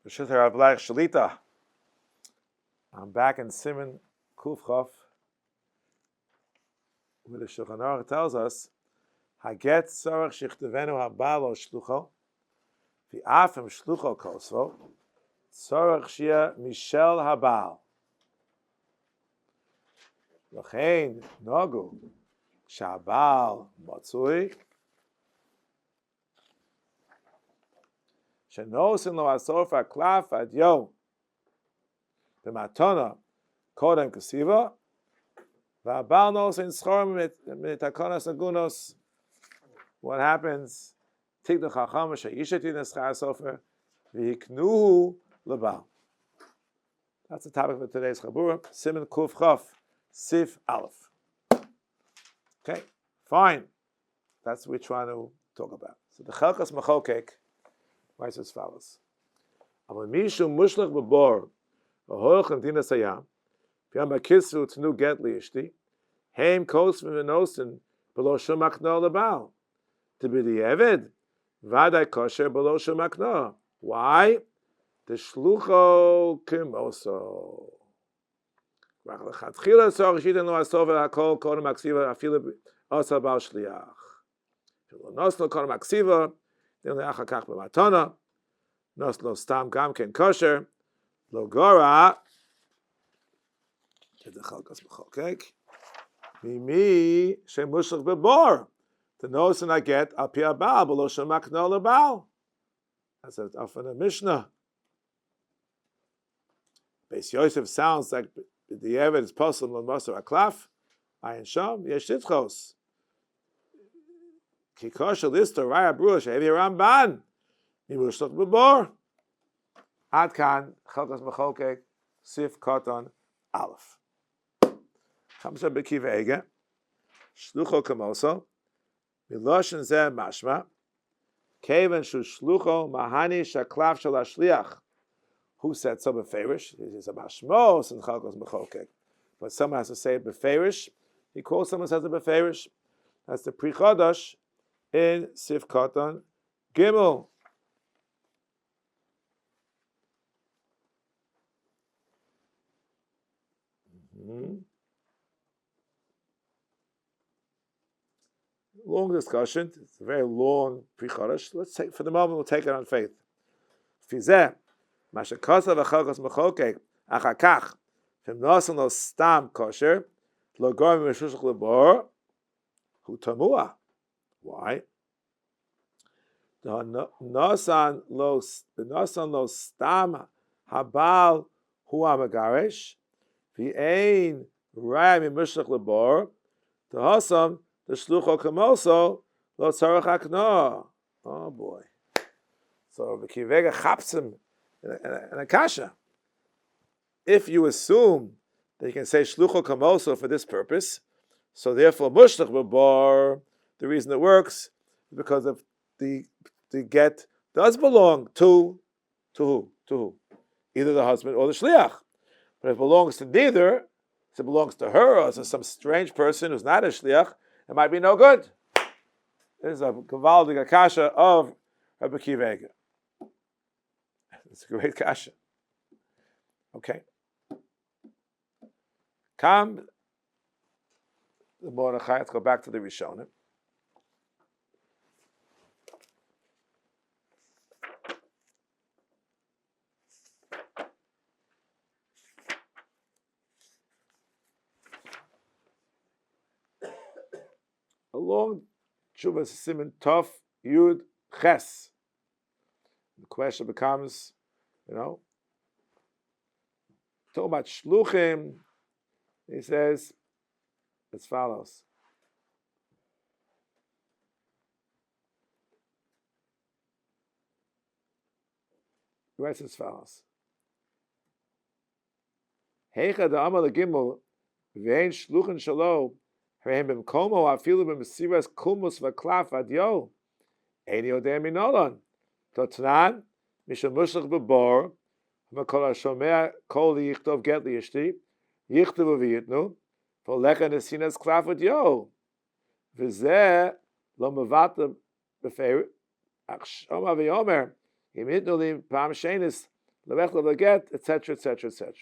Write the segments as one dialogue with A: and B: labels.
A: Shalita. I'm back in Siman Kufchof, where the Shulchan Aruch tells us, Haget tzorach shichtevenu habal o shlucho, v'afim shlucho kosvo, tzorach shia mishel habal. L'chein nogu, shabal motzui, shenosin lo asofa klaf ad yo, b'matona kodem kasiva, v'abal nosin schorim mitakonas agunos. What happens? Tik the chacham she'ishetin eschar sofer v'hiknuhu lebal. That's the topic for today's chabura. Siman Kuf Chaf Sif Aleph. Okay, fine. That's what we're trying to talk about. So the Chelkas Machokek writes as follows: Aval mishu mushlach b'bor ahoch l'mdinas hayam v'yam b'kisvu t'nu get li'ishti heim kos v'nosin below shum makno lebal. To be the Eved, Vadai kosher below shemakno. Why? The shlucho kimoso. Rachatchila sorgishiten lo asova hakol kodem aksiva afilu asa bal shliach. Noslo kodem aksiva, then leachakach b'matona. Noslo stam gam ken kosher. Lo gora. The chalkas b'chokek. Mimi shemushach bebor. The notion I get al pi abal below shemakno lebal. That's often a Mishnah. Beis Yosef sounds like the Eved is posel l'moser aklaf. Ayin sham yesh titchos. Ki kosher lister raya brua shehevi ramban. Mimushloch bebor. Ad kan chalkas mechokek sif koton aleph. Comes up b'kiva ege. Shlucho kamoso. Miloshin zeh mashma, kevan shu shlucho mahani shaklav shel hashliach. Who said so beferish? It is a mashmos in chalkos mechokek. But someone has to say it beferish. He quotes someone says it beferish. That's the Pri Chodosh in Sif Koton Gimel. Long discussion. It's a very long Pri Chodosh. Let's take, for the moment, we'll take it on faith. Fizeh, mashakasav achalkos mechokek achakach v'im nosan lo stam kosher lo gorim mishushach lebor hu tamua. Why? The nosan lo stam habal hu amagaresh v'ein raya mishushach lebor the hasam the shlucho kamoso lo tzarach akno. Oh boy. So the kivega chapsim in a kasha. If you assume that you can say shlucho kamoso for this purpose, so therefore mushlach b'bar, the reason it works is because of the get does belong to who? To who? Either the husband or the shliach. But if it belongs to neither, if it belongs to her or to some strange person who's not a shliach, it might be no good. This is a gavaldig kasha of Rabbi Kivega. It's a great kasha. Okay. Come, the Mordecai. Let's go back to the Rishonim. Along Shuvas Siman Tov Yud Ches. The question becomes, talking about shluchim, he says as follows. He writes as follows. Heicha da amal gimel vein shluchin shalo heim b'mkomo afilu b'mesiras kulmus v'klaf adyo ein yodei minolan totnan mishal mushlach b'bor v'kol hashomea kol yichtov get liyishti yichtavu v'yitnu v'lecha nesinas klaf adyo v'zeh lo mevata b'feir ach shoma v'yomer im yitnu li pam shenis levech levaget, etc., etc., etc.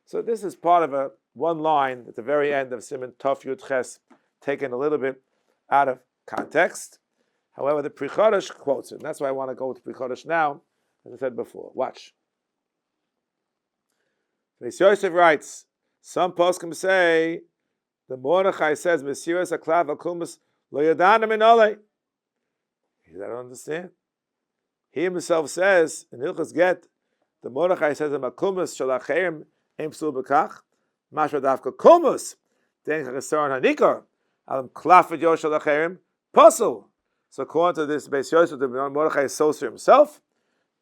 A: So this is part of one line at the very end of Siman Tov Yud Ches, taken a little bit out of context. However, the Pri Chodesh quotes it, and that's why I want to go to Pri Chodesh now, as I said before. Watch. Beis Yosef writes, some poskim say, the Mordecai says, Mesiras HaKlav HaKumas Lo Yadana Min Olei. I don't understand. He himself says, in Hilchos Get, the Mordecai says, Makumas Shalacheim Em Psul B'kach, Mashra Davka Kumus, Den Chagesaron HaNikar, Alam Klafet Yo Shalacheim, Puzzle. So according to this Beis Yosef, the Mordecai associate himself,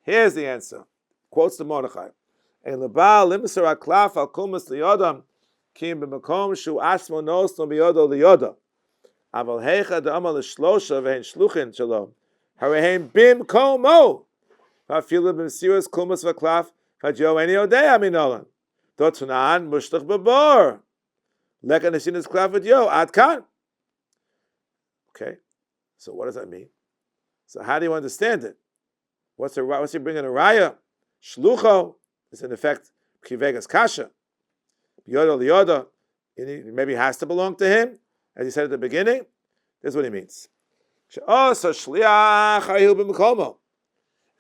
A: here's the answer. Quotes the Mordecai. Ein lebal limser haklaf al kumas liyodam kim b'makom shu asmo nos no biyodo liyoda. Aval heicha da'amal l'shlosha v'hen shluchin shalom. Harehem bim komo. V'afilu b'msiras kumas v'klaf v'adyo eni odea minolan. Dotzunan mushtach b'bor. Leka neshinas klaf v'adyo ad kan. Okay. So what does that mean? So how do you understand it? What's he bringing a raya? Shlucho is in effect Kivegas Kasha. Yoda liyoda, maybe has to belong to him, as he said at the beginning. This is what he means. Also shliach hayu b'mekomo.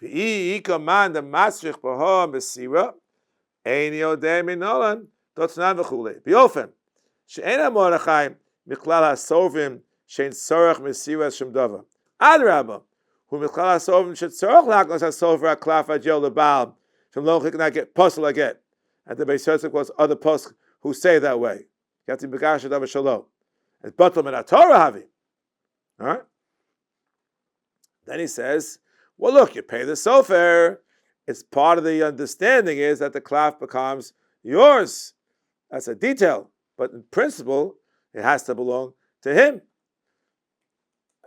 A: V'i ikaman the masrich b'ho mesira ein yodei minolan dotznan v'chulei. B'ofen she'ena Mordechai miklal hasovim she'en tzorach mesira shem dava. Adrabah, who miklal hasovim she'tzorach laknos hasover haklaf adyo lebal from lo cannot get puzzle again. And the Beis Yosef was other posks who say that way. You have to be begash adav shalom. It's batal min Torah havi. All right. Then he says, well, look, you pay the sofer. It's part of the understanding is that the klaf becomes yours. That's a detail. But in principle, it has to belong to him.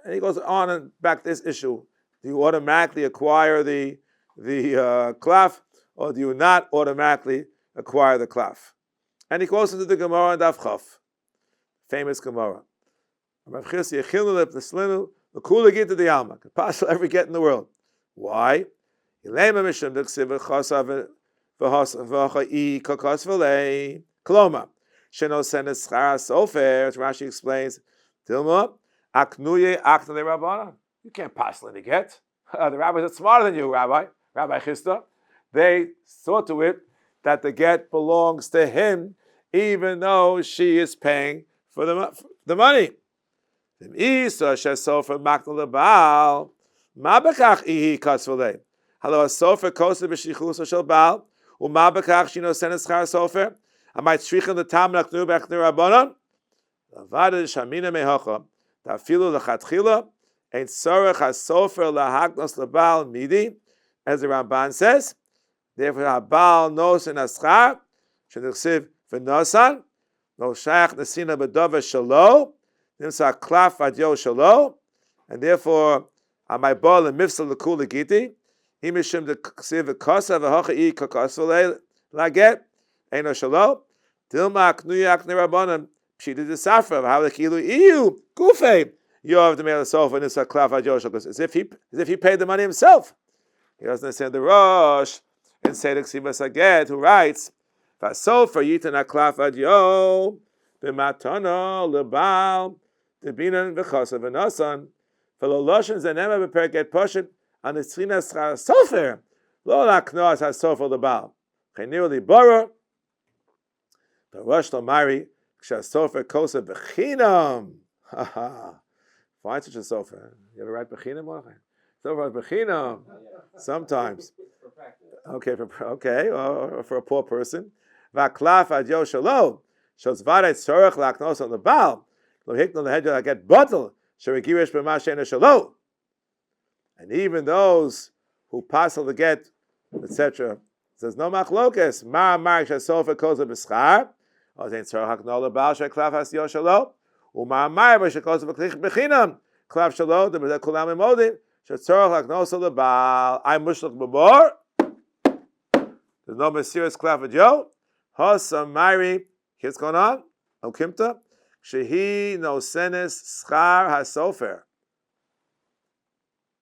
A: And he goes on and back to this issue. Do you automatically acquire the klaf, or do you not automatically acquire the klaf? And he goes into the Gemara and Daf Chaf, famous Gemara. The cooler get to the alma, could possibly ever get in the world. Why? Koloma. Sheno senes chara sofer, as Rashi explains, Dilma, aknuye aknale rabbana. You can't possibly get. The rabbis are smarter than you, Rabbi Chisda. They saw to it that the get belongs to him, even though she is paying for the money. Hello, a sofer kosa b'shichusa shel baal, u'ma b'kach shino senes char sofer. I might strichen the tam naknu b'echnu rabbanon. Avada shamina mehocha tafilu lechatchila ein tzorech hasofer lahagnos lebal midi, as the Ramban says. Therefore, habal nos in aschar shenichsiv v'nosan no shayach nesina b'dova shalo nimsa klaf adyo shalo, and therefore on my ball and mifsal lekul legiti. Himishim the ksiv v'kosa v'hocha I kakos v'laget eino shalo dilma aknuyak nerabanim pshita desafra how the kilu iu gufei yov the male sofa nimsa klaf adyo shalo, as if he paid the money himself. He doesn't understand the Rosh in Seder Ksivas Aget, who writes, "Vasofer yitan aklaf adyo b'matana lebal debinan v'chosav v'nasan v'lo loshen zanema b'perket poshet an esrinas sofer lo laknos hasofer lebal cheniru libara the Rosh Lomari kshasofer kosa b'chinam." Find such a sofer. You ever write b'chinam? Sofer b'chinam. Sometimes. Okay, or for a poor person. V'aklaf adyo shalo shos vaday tzorach laknos on the baal lo hikno lehedyo get bottle sherigirish b'ma she'ena shalo. And even those who passel the get, etc., says no machlokes ma mar shasofer koza b'schar or zayin tzorach lakno lebal she'klaf adyo shalo u'ma mar she'koza b'chinam klaf shalo the kulam emodim she'tzorach laknos lebal I mushlach b'bor. There's no Mesiras Klaf Adyo. Hasa Mari. What's going on? Okimta. Shehi no senes schar hasofer.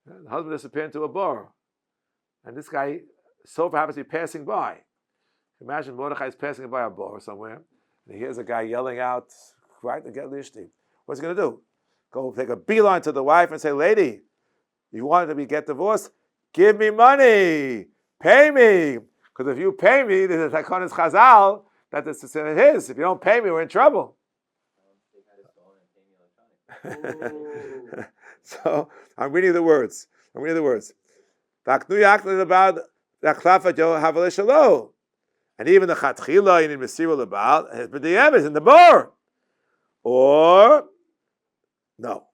A: The husband disappeared into a bar. And this guy sofer happens to be passing by. Imagine Mordecai is passing by a bar somewhere, and he hears a guy yelling out, right, to get lishti. What's he going to do? Go take a beeline to the wife and say, lady, you wanted to get divorced? Give me money. Pay me. Because if you pay me, there's a takonis chazal that this is his. If you don't pay me, we're in trouble. So I'm reading the words. And even the chatchila in Mesiru Lebal has been the emes in the bar. Or no.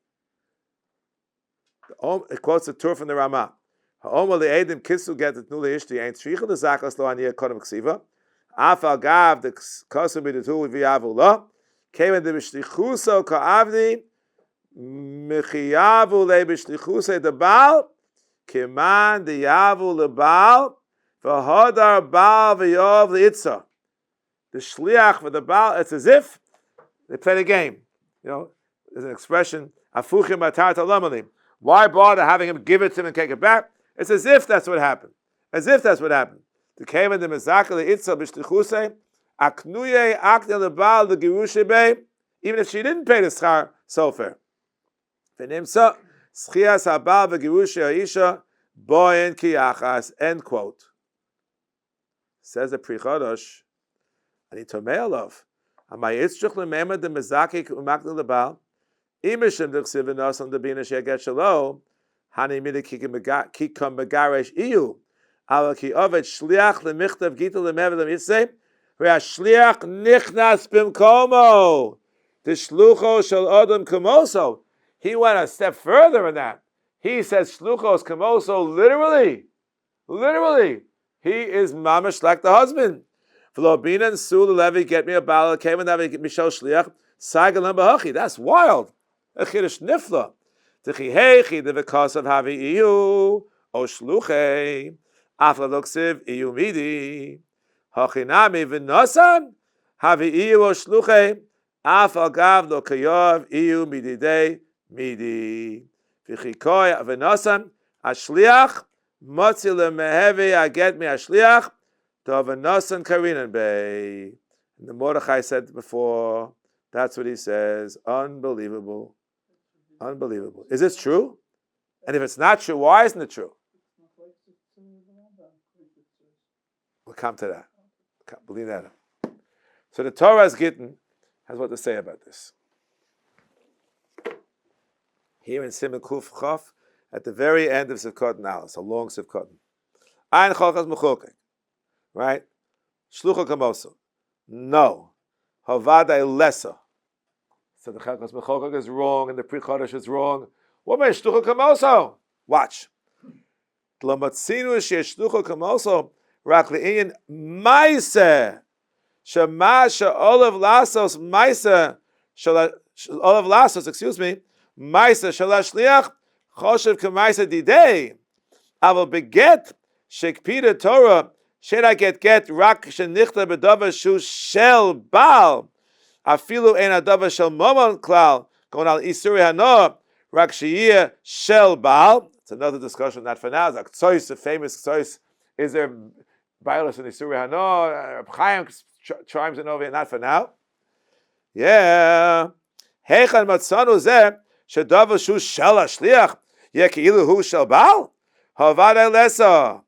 A: It quotes a tour from the Ramah. Ha'omer le'edim kisu get it nule ishti ain't shrichel the zakas lo aniyah kodem ksiva. Afal gav the kosu miditu v'yavu lo. Keven de b'shlichuso ka'avdi mechiyavu le b'shlichuse de bal. Kiman de yavu lebal. V'hodar bal v'yov le'itza. The shliach for the bal, it's as if they played a game. You know, there's an expression, afuchim atar talamalim. Why bother having him give it to him and take it back? It's as if that's what happened. As if that's what happened. The Kavan the Mezaka the Itza b'shlichuse aknuye akne lebal the girushe be, even if she didn't pay the schar sofer. V'nimsa schias habal v'girushe ha'isha boyen kiyachas. End quote. Says the Pri Chodosh, and he tomei alav. Amay itzrich lemema the Mezaki umakne lebal. Imishim d'chsiv v'nosan d'bina she'aget shalo, hani mida kikam megaresh iyu, ala ki ovet shliach lemichtav gita lemev lemitzeh, ve'ashliach nichnas bimkomo, the shlucho shel odom kamoso. He went a step further in that. He says shluchos kamoso literally. Literally. He is mamash like the husband. V'lo bina n'su levi get me a bala, came and get me shel shliach, sagalam b'hachi. That's wild. A chiddush nifla. T'chihechi the v'kos of havi iyu o shluchei afla loksiv iyu midi hachinami v'nosan havi iyu o shluchei afal gav lo kayov iyu mididei midi v'chikoy v'nosan ashliach motzi lemehevi aget mi ashliach to v'nosan karinan bei. And the Mordecai said before, that's what he says. Unbelievable. Unbelievable. Is this true? And if it's not true, why isn't it true? We'll come to that. Believe that. So the Torah's Gittin has what to say about this. Here in Siman Kuf Chof, at the very end of Sivkot Nalas, a long Sivkot. Ein Cholchas Mechokek. Right? Shlucha Kamoso. No. Havadai Lesa. So the Chelkas Mechokek is wrong and the Pri Chodosh is wrong. What means Shlucha Kamoso? Watch. L'matzinu she'shlucha kamoso rak le'inyan ma'aseh shema she'olav lasos ma'aseh olav lasos, ma'aseh shalashliach choshev k'ma'aseh didei aval beget shekpida Torah she'na get rak shenichta b'davar shu shel baal afilu ein adavar shel momon klal going al isuri hanoah rak she'yeh shel baal. It's another discussion, not for now. It's a famous Ktsois. Is there Bailas in the Surah Hano? Chaim chimes in over here, not for now. Yeah. Heichan matzanu zeh shedavar shu shel hashliach yeh keilu hu shel baal havadei lesa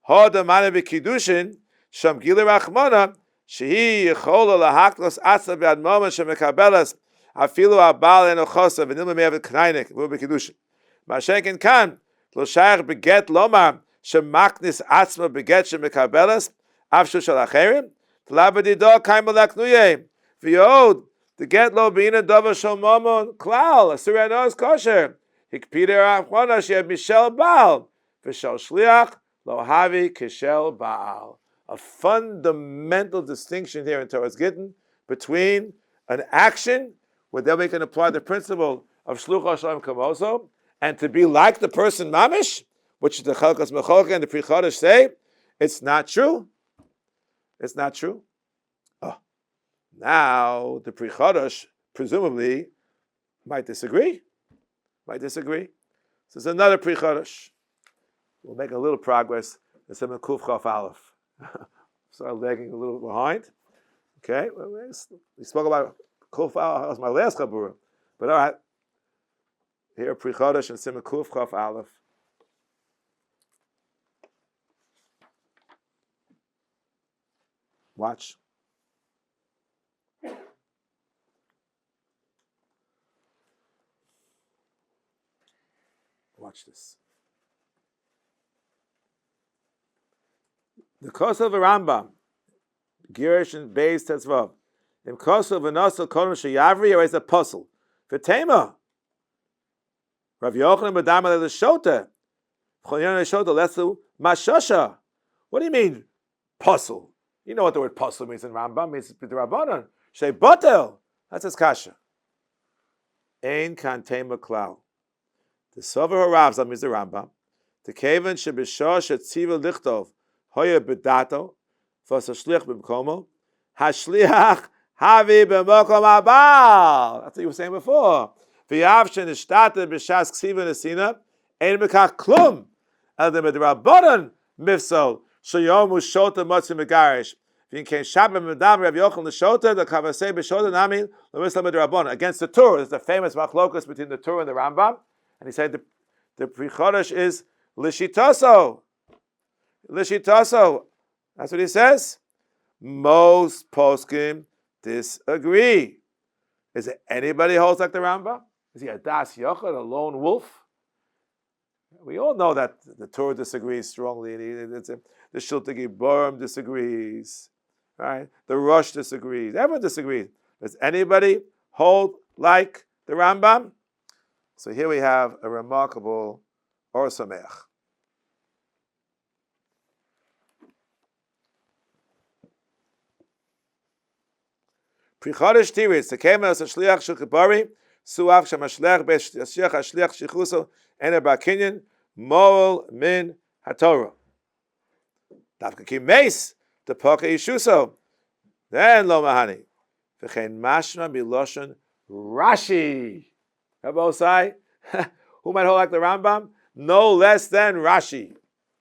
A: hodamane b'kiddushin sham gilu rachmana shehi yichola lahaklos atzah b'ad moment shemekabelas afilu abal enochosa v'nilma me'avet knainik v'u b'kiddushin. Mashenkin kan lo shayach beget lomar shemaknis atzma beget shemekabelas afshu shel acherim tlabedido kaim laknuye v'yod the get lo beina davar shel momon klal asur hanoah kosher hikpider achmona sheyad mishel baal v'shel shliach lo havi kishel baal. A fundamental distinction here in Torah's Gittin between an action where then we can apply the principle of shlucha shalom kamoso, and to be like the person mamish, which the Chalkas Mechokek and the Pri Chodosh say, it's not true. It's not true. Oh, now the Pri Chodosh presumably might disagree. So it's another Pri Chodosh. We'll make a little progress the Simon Kuf Chaf Aleph. Started lagging a little behind. Okay, we spoke about Kuf Aleph. That was my last Chabura. But all right, here Pri Chodesh and Simon Kuf Chaf Aleph. Watch. Watch this. The Kosovo Rambam, Girish and Beis Tetzvav. In Kosovo V'Nosel Kodem Sheyavri, or is a puzzle. V'Tema. Rav Yochanan B'Dam Ale L'Shota. V'Cholion L'Shota Lesu Mashosha. What do you mean, puzzle? You know what the word puzzle means in Rambam. It means B'Drabanan. Shei Botel. That's his kasha. Ein Kan Tema Klau. The Sover Harav means the Rambam. The Kavan Shebishosh Et Tziva Lichtov. Hoya bedato, fos a shlich b'mkomo, hashliach havi b'mokom abal. That's what you were saying before. V'yavshen ishtate b'shas ksiva nesina, ein mekach klum, el de medrabanan mifsol, shoyomu shota motzi megarish. V'yin ken shabbat medam Rav Yochanan l'shota, the kavasei b'shota namin, l'misla medrabanan. Against the Tur, there's the famous machlokus between the Tur and the Rambam, and he said the Pri Chodesh is l'shitaso. Lishitaso, that's what he says. Most poskim disagree. Is it anybody holds like the Rambam? Is he a das yochad, a lone wolf? We all know that the Torah disagrees strongly. The Shiltei Giborim disagrees. Right? The Rosh disagrees. Everyone disagrees. Does anybody hold like the Rambam? So here we have a remarkable Or Sameach. Pri Chodesh Tiris, the Kemas Shliach Shukabari, Suach Shamashlech Beshliach Shliach Shichuso, Ena Bakinyan, Moel Min HaTorah. Dafka Kim Meis, the Poka Yishuso, then Lo Mahani. V'chein Mashma Biloshon Rashi. Rabosai, who might hold like the Rambam? No less than Rashi.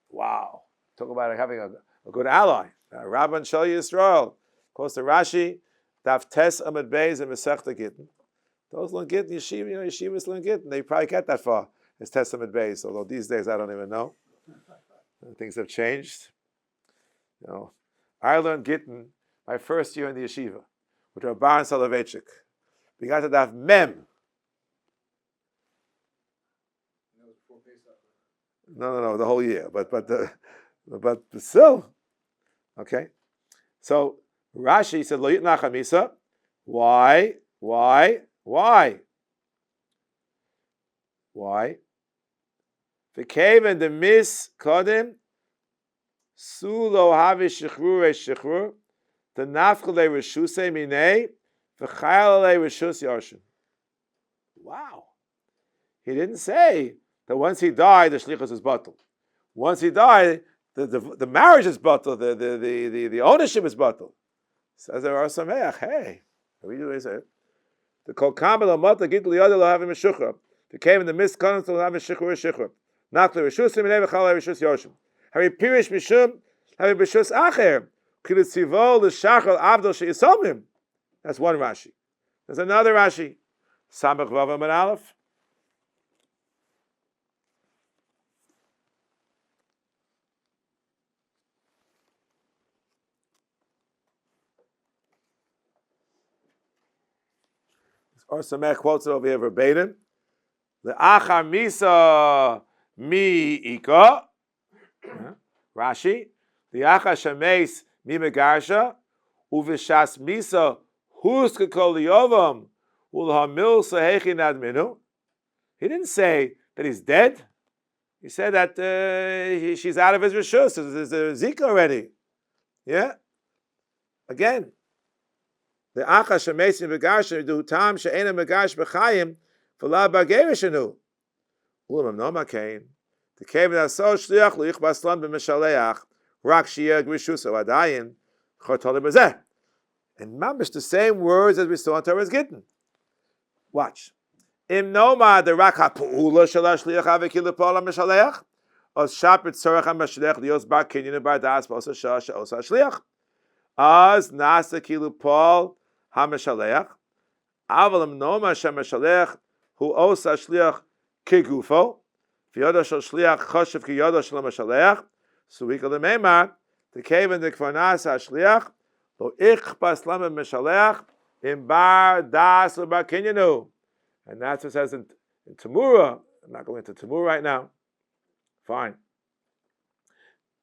A: Wow. Talk about having a good ally. Rabban Shal Yisrael. Close to Rashi. Daf Tes Amid Beis and Masechta Gittin. Those learn Gittin, yeshivas learn Gittin. They probably get that far. It's Tes Amid Beis, although these days I don't even know. Things have changed. I learned Gittin my first year in the yeshiva with Rabban Soloveitchik. We got to Daf Mem. No, the whole year. But still, okay. So Rashi said, Lo yitnach hamisa. Why? V'keven the mis kodim su lo havi shechrur the nafkele reshuse minei v'chayale reshus yoshim. Wow. He didn't say that once he died, the shlichus is batal. Once he died, the marriage is batal, the ownership is batal. Says there are sameach. Hey, what do you say? The kol kamel amata git liyad lo havim meshukra. The came in the mist konos lo havim shechur. Not the reshusim minei v'chal reshus yoshim. Hari pirish mishum havim b'shus acher. Kil tzivol l'shachal avdol she'isomim. That's one Rashi. There's another Rashi. Samach vav amar aleph. Or Samech quotes it over here verbatim. The achar misa mi ika. Rashi. The achar shameis mi megarsha. Uvishas misa huska kol liyovam. Ulhamil sahechin adminu. He didn't say that he's dead. He said that she's out of his reshus. There's a zika already. Yeah? Again. The acha shemeis megash do tam she'ena megash b'chayim v'la b'gerishenu. Ulam no makain. The kevin aso shliach loich baslan b'meshaleach rak shiyah grishus adayin chotol b'zeh. And mamish the same words as we saw in Torah's Gittin. Watch. Im noma the rak ha'pu'ula shalash shliach avekil l'pol ha'meshaleach Os shapit tzorach ha-mashliach lios bar kinyan bar das v'osa shah she'osa shliach. Az nasa kilu Paul ha-mashaleach. Avalim noma ha-mashaleach hu osa shliach kigufo. V'yoda shel shliach choshev ki yoda shel ha-mashaleach. Suika l'meimar. The kaven the kvarnas ha-shliach. Lo ichpas lama mashaleach. In bar das bar kinyanu. And that's what it says in Tamura. I'm not going into Tamura right now. Fine.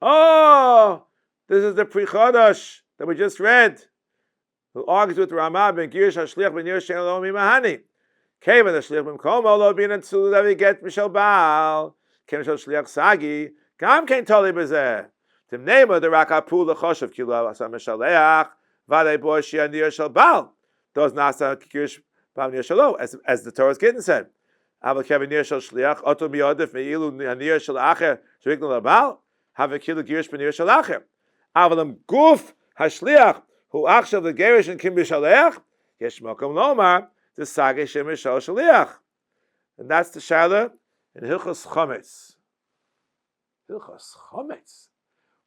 A: Oh, this is the Pri Chodosh that we just read. Who argues with Ramah ben Girish HaShliach ben Yer Shein Lo Mimahani. Kevin the Shliach ben Komo Lo Bin Tzu that we get Mishal Baal. Kevin Shal Shliach Sagi. Gam Kein Toli Bezeh. Tim Nema the Rakapu L'Choshev Kilo Asa Mishaleach Vadei Bo Shia Nir Shal Baal. Those Nasa Girish Bam Nir Shalo as the Torah's Kitten said. Aval Kevin Nir Shal Shliach Oto Miyodef Meilu Nir Shal Acher Shvignu Labal. Have a kilo girish ben Yerushal Acher. Avalam guf hashliach hu achshav the girish and kim b'shaleach yesh mokum lomar the sage shem b'shal shaliach. And that's the shaila in Hilchos Chometz. Hilchos Chometz.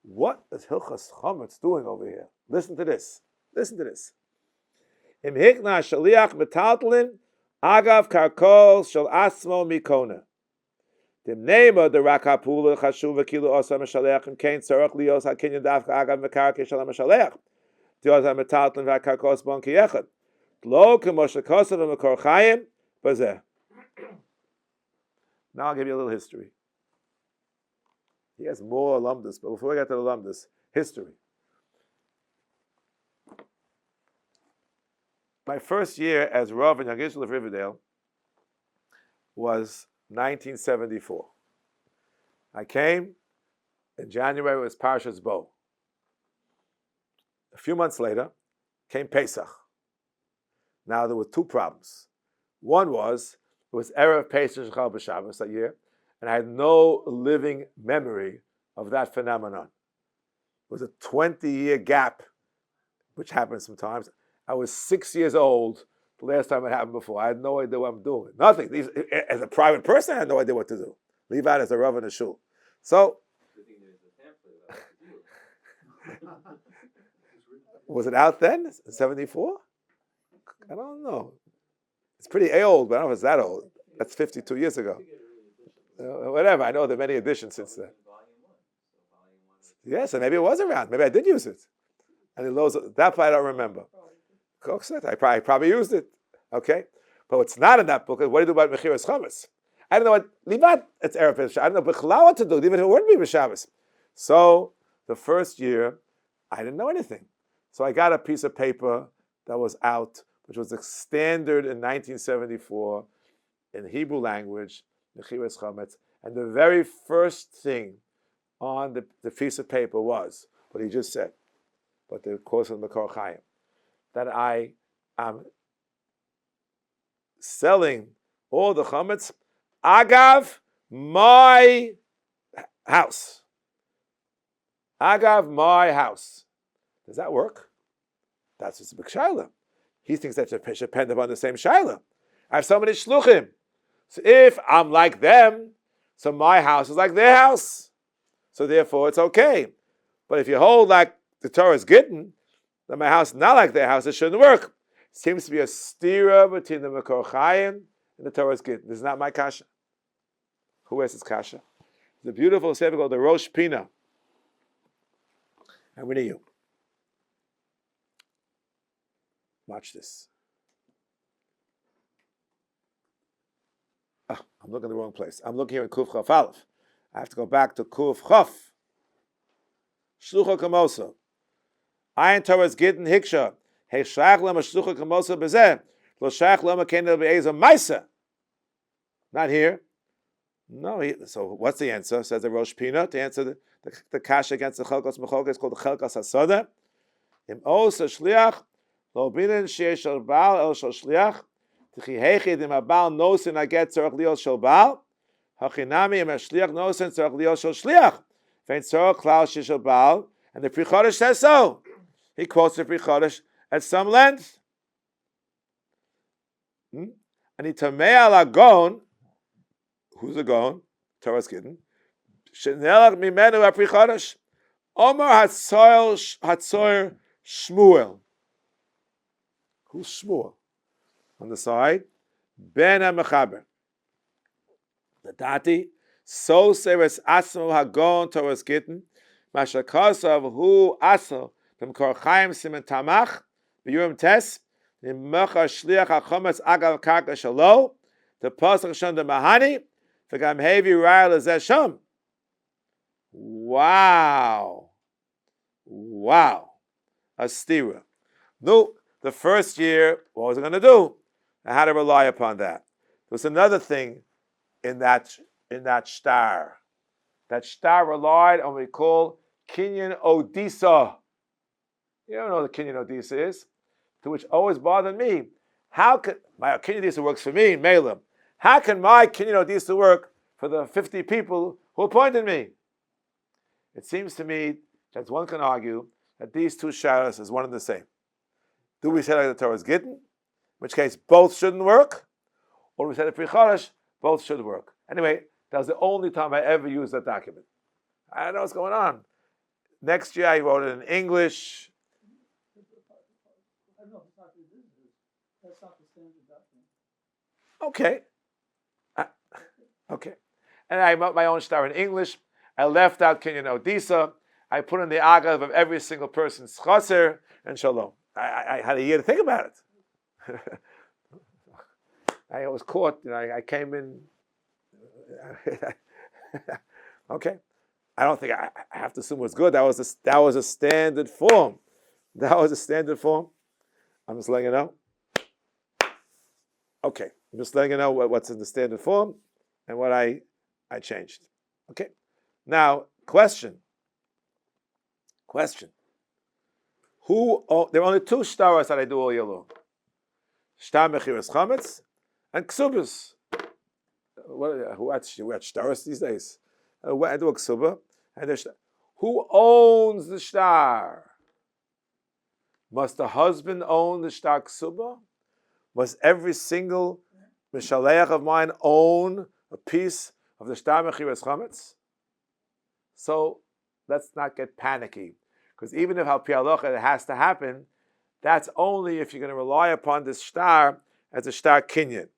A: What is Hilchos Chometz doing over here? Listen to this. Listen to this. Im hikna shaliach metaltlin agav karkol shel asmo mikona. The name of the Rakapula Chashuva Kilo Osa Mashaleach and Kain Sarach Lios Hakinyan Dafka Agav Mekarke Shalom Mashaleach. The Osa Metatlin Vakarkos Bon Kiyechad. Lo Kemoshe Kosav and Makor Chayim Bazeh. Now I'll give you a little history. He has more alumnus, but before we get to the alumnus, history. My first year as Rav in Yagishul of Riverdale was 1974. I came in January. It was Parshas Bo. A few months later came Pesach. Now there were two problems. One was it was Erev Pesach Chal B'Shabbos that year, and I had no living memory of that phenomenon. It was a 20-year gap, which happens sometimes. I was 6 years old the last time it happened before. I had no idea what I'm doing. Nothing. As a private person, I had no idea what to do. Leave out as a Rav in a shul. So, was it out then? 74? I don't know. It's pretty old, but I don't know if it's that old. That's 52 years ago. Whatever. I know there are many editions since then. Yes, and maybe it was around. Maybe I did use it. And that part I don't remember. I probably used it. Okay? But what's not in that book is what do you do about Mechiras Chametz? I don't know what, Livat, it's Erev Pesach. I don't know what to do, even if it wouldn't be B'Shabbos. So, the first year, I didn't know anything. So I got a piece of paper that was out, which was a standard in 1974 in Hebrew language, Mechiras Chametz. And the very first thing on the piece of paper was what he just said, but the course of the Makor Chaim, that I am selling all the chametz agav my house. Agav my house. Does that work? That's just a big shaila. He thinks that should depend upon the same shaila. I have so many shluchim. So if I'm like them, so my house is like their house. So therefore it's okay. But if you hold like the Torah's Gittin, then my house is not like their house, it shouldn't work. Seems to be a stira between the Makor Chaim and the Torah's Gittin. This is not my kasha. Who has his kasha? The beautiful sefer called the Rosh Pina. And we need you. Watch this. Oh, I'm looking in the wrong place. I'm looking here in Kuf Chaf Aleph. I have to go back to Kuf Chaf. Shlucha Kamosa. Ayin Torah's Gittin Hiksha. Hey Shach Lama Shlucha Kamosa Bezeh. Lo Shach Lama Kena Be'ezah Maisa. Not here. No. So what's the answer? Says the Rosh Pina to answer the kasha against the Chelkos Mecholkes. It's called the Chelkos Hasoda. Im Osa Shliach Lo Binin Sheish Shal Baal El Shal Shliach. T'chi Heichid Im Abal Nosin Aget Tzorach Lios Shal Baal. Hachinami Im HaShliach Nosin Tzorach Lios Shal Shliach. Vein Tzorach Klal Shal Baal. And the Pri Chodesh says so. He quotes the Pri Chodesh at some length. And he Tamei Al Agon. Who's a Gon? Torah's Gittin. Shenelach mimenu apri chodesh. Omar Hatzoyer Shmuel. Who's Shmuel? On the side, Ben HaMechaber. The Dati, so seres asmo hagon toras gitten, mashakasav hu asel, dem korchaim simen tamach, b'yurim tes, im mecha shliach hachometz agav karka shalo, the pasach shon de mahani, v'gam hevi raya lezeh shom. Wow. A stira. No, the first year, what was I going to do? I had to rely upon that. There was another thing in that star. That star relied on what we call Kinyan Odisa. You don't know what the Kinyan Odisa is, to which always bothered me. How could my Kinyan Odisa works for me in Melem? How can my Kinyan Odisa work for the 50 people who appointed me? It seems to me that one can argue that these two shadows is one and the same. Do we say like the Torah is given, in which case both shouldn't work, or do we say the Pri Chodesh, both should work? Anyway, that was the only time I ever used that document. I don't know what's going on. Next year I wrote it in English.
B: I know, that's not the standard document.
A: Okay. Okay. And I wrote my own star in English. I left out Kinyan Odisa. I put in the agav of every single person's chaser and shalom. I had a year to think about it. I was caught. I came in. Okay. I don't think I have to assume it was good. That was a standard form. That was a standard form. I'm just letting you know. Okay. I'm just letting you know what's in the standard form and what I changed. Okay. Now, question. There are only two shtaras that I do all year long. Shtar mechiras chametz and ksubas. Who at shtaras these days? I do a ksuba. And who owns the shtar? Must the husband own the shtar ksuba? Must every single mishaleach of mine own a piece of the shtar mechiras chametz? So let's not get panicky, because even if al pi halacha it has to happen, that's only if you're going to rely upon this shtar as a shtar kinyan.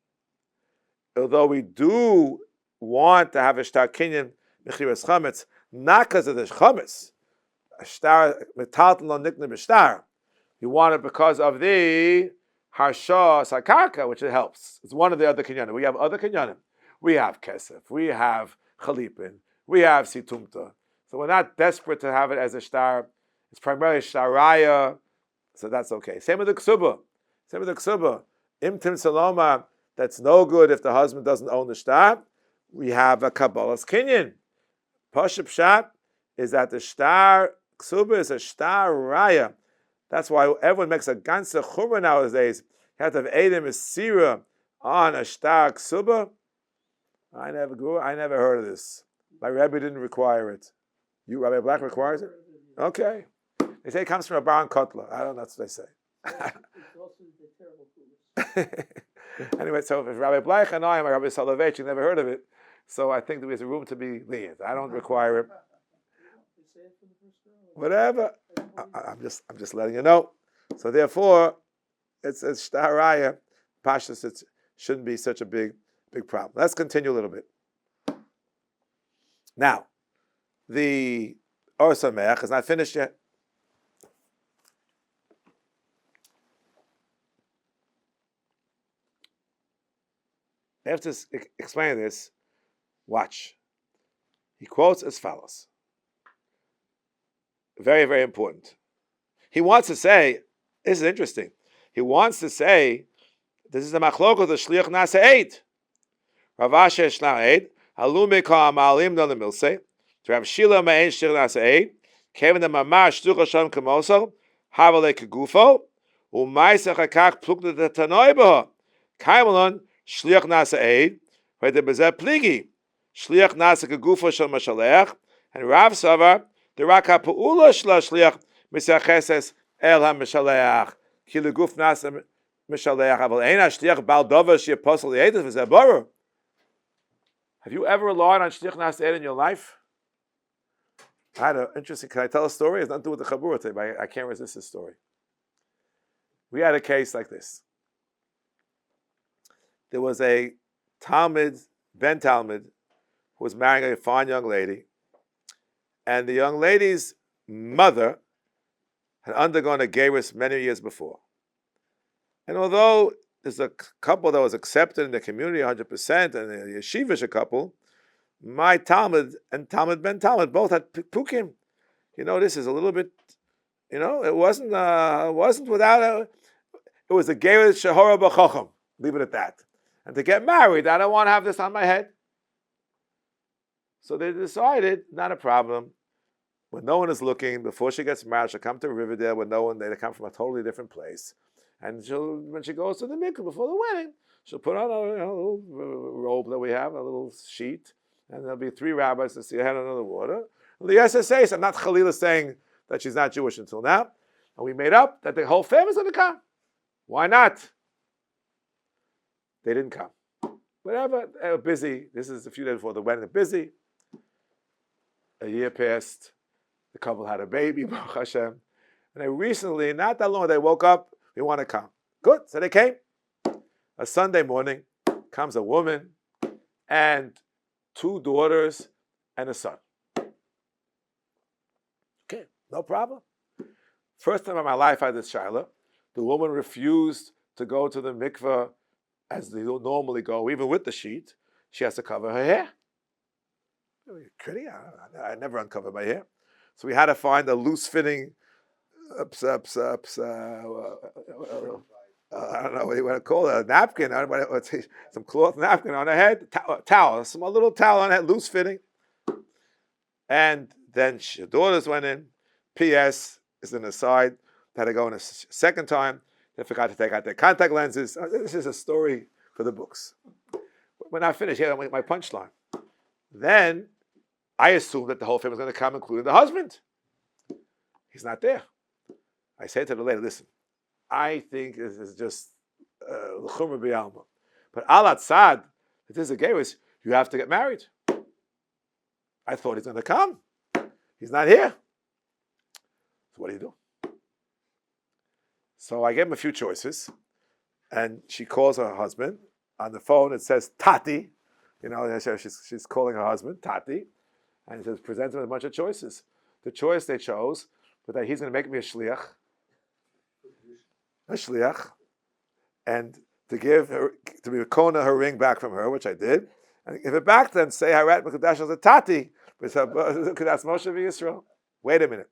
A: Although we do want to have a shtar kinyan mechiras chametz, not because of the chametz, a shtar metalton lo nikna b'shtar. You want it because of the harsha sakarka, which it helps. It's one of the other kinyanim. We have other kinyanim. We have kesef. We have chalipin. We have situmta. So we're not desperate to have it as a shtar. It's primarily shtaraya, so that's okay. Same with the ksuba. Imtim saloma, that's no good if the husband doesn't own the shtar. We have a kabbalas kinyan. Pashup shat is that the shtar ksuba is a shtar raya. That's why everyone makes a ganze chumrah nowadays. You have to have Edom Sira on a shtar ksuba. I never heard of this. My Rebbe didn't require it. You, Rabbi Black, requires it? Okay. They say it comes from a Baron Kotler. I don't know, that's what they say.
B: It's also the terrible fools.
A: Anyway, so if Rabbi Black and I am Rabbi Soloveitch, you never heard of it. So I think there is a room to be lenient. I don't require it. Whatever. I'm just letting you know. So therefore, it's shtaraya. Pashtus, it shouldn't be such a big problem. Let's continue a little bit. Now, the Or Sameach is not finished yet. I have to explain this. Watch. He quotes as follows. Very, very important. He wants to say, this is interesting. He wants to say, this is the machlok of the shliach nasa eid. Rav Asher shna eid. Halume ka amalim don the milse. To Rav Shila ma'en shliach nasa eid. Kevin the mamar shtuch Hashem kemosel. Havale kegufo. U'maisach hakach plukna the tanoi boha. Kaimelon shliach nasa eid. Where the bezeh pligi. Shliach nasa kegufo shel mashalech. And Rav Savar, the raka pu'ula shliach misacheses el ha-mishalech. Ki leguf nasa mishalech. Aval ein ha-shliach bal dova shi apostle yedus v'zeh borer. Have you ever relied on shliach nasa eid in your life? I had an interesting, can I tell a story? It's nothing to do with the Chabura today, but I can't resist this story. We had a case like this. There was a Talmud, Ben Talmud, who was marrying a fine young lady, and the young lady's mother had undergone a gerus many years before. And although there's a couple that was accepted in the community 100%, and the yeshivish couple, my Talmud and Talmud Ben Talmud both had pukim. This is a little bit, it wasn't without it was a gerus shehora b'chocham. Leave it at that. And to get married, I don't want to have this on my head. So they decided, not a problem. When no one is looking, before she gets married, she'll come to Riverdale when no one, they come from a totally different place. And when she goes to the mikveh before the wedding, she'll put on a little robe that we have, a little sheet, and there'll be 3 rabbis to see her head under the water. And the SSA, I'm not Khalila saying that she's not Jewish until now. And we made up that the whole family's going to come. Why not? They didn't come. Whatever, they were busy. This is a few days before the wedding, they're busy. A year passed. The couple had a baby, Baruch Hashem. And they recently, not that long, they woke up, we want to come. Good, so they came. A Sunday morning, comes a woman and 2 daughters and a son. Okay, no problem. First time in my life I had this shaila. The woman refused to go to the mikveh as they normally go, even with the sheet. She has to cover her hair. Are you kidding? I never uncover my hair. So we had to find a loose-fitting, I don't know what you want to call it, a napkin, some cloth napkin on her head, towel, some little towel on her head, loose-fitting. And then her daughters went in. P.S. is an aside. Had to go in a second time. They forgot to take out their contact lenses. This is a story for the books. When I finish here, my punchline. Then I assumed that the whole family was going to come, including the husband. He's not there. I say to the lady, listen, I think this is just l'chumra b'alma. But al tzad, if this is a gerus, you have to get married. I thought he's going to come. He's not here. So what do you do? So I gave him a few choices, and she calls her husband. On the phone, it says Tati. She's calling her husband, Tati. And he says, present him with a bunch of choices. The choice they chose was that he's going to make me a shliach, and to give her, to be Kona her ring back from her, which I did, and give it back to them, say, Harat Mekadosh as a Tati, that's Moshe Yisrael. Wait a minute.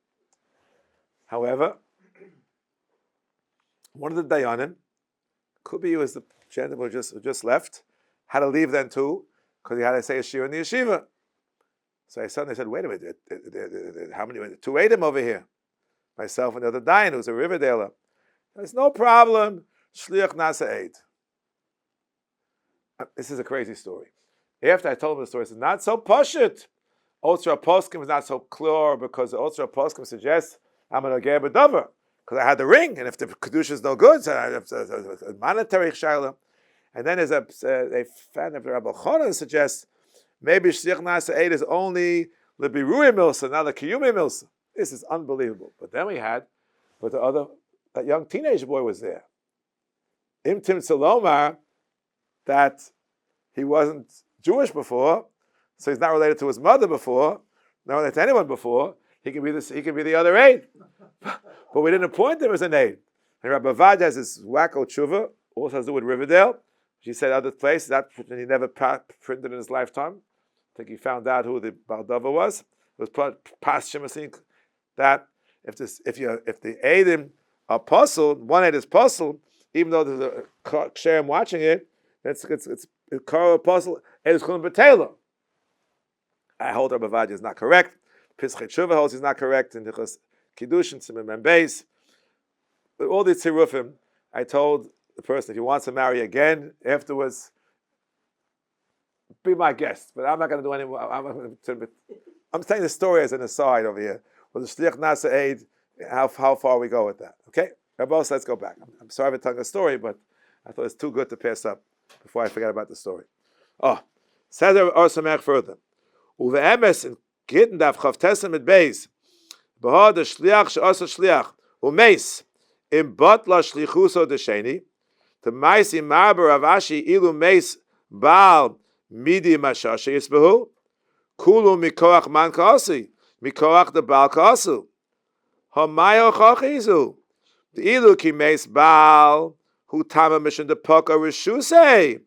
A: However, one of the Dayanim, could be he was the gentleman who just left, had to leave then too, because he had to say a shir in the yeshiva. So I suddenly said, wait a minute, how many, 2 Adam over here? Myself and the other Dayan, who's a Riverdaler. There's no problem, shliach nasa eid. This is a crazy story. After I told him the story, I said, not so pashut. Otzra Poskim is not so clear because the Otzra Poskim suggests I'm going to get a dover. Because I had the ring, and if the kedusha is no good, so it's a monetary shaila. And then there's a fan of Rabbi Chonon suggests maybe shliach nasa eid is only the birui milsa, not the kiyumi milsa. This is unbelievable. But then that young teenage boy was there. Im Tim Salomar, that he wasn't Jewish before, so he's not related to his mother before, not related to anyone before. He can be the other aid. But we didn't appoint him as an aid. And Rabbi Vad has this wacko tshuva, also has to do with Riverdale. She said other places that he never printed in his lifetime. I think he found out who the Baldova was. It was posthumously that if the Eidim are puzzled, one aid is puzzled, even though there's a ksherim watching it, it's a puzzle. It is Chulin B'Tela. I hold Rabbi Vad is not correct. Pischei Tshuva holds he's not correct in Hichos Kiddushin, Tzimim and Beis. But all these tzirufim, I told the person, if he wants to marry again afterwards, be my guest. But I'm not going to do any more. I'm telling the story as an aside over here. With the Shliach Nasa Eid, how far we go with that. Okay? Rabos, let's go back. I'm sorry for telling a story, but I thought it's too good to pass up before I forget about the story. Says Or Samech further. Uve'emes in Gitten daf chavtesem mit beis. Behad the shliach she'asa shliach umeis im batla shlichuso de sheni. The mais im marber avashi ilu meis baal midi mashashi yisbehu. Kulu mikoach man kaasi mikoach the baal kaasu. Hamayo chachizu. The ilu ki meis baal hu tama mission the poka rishusei.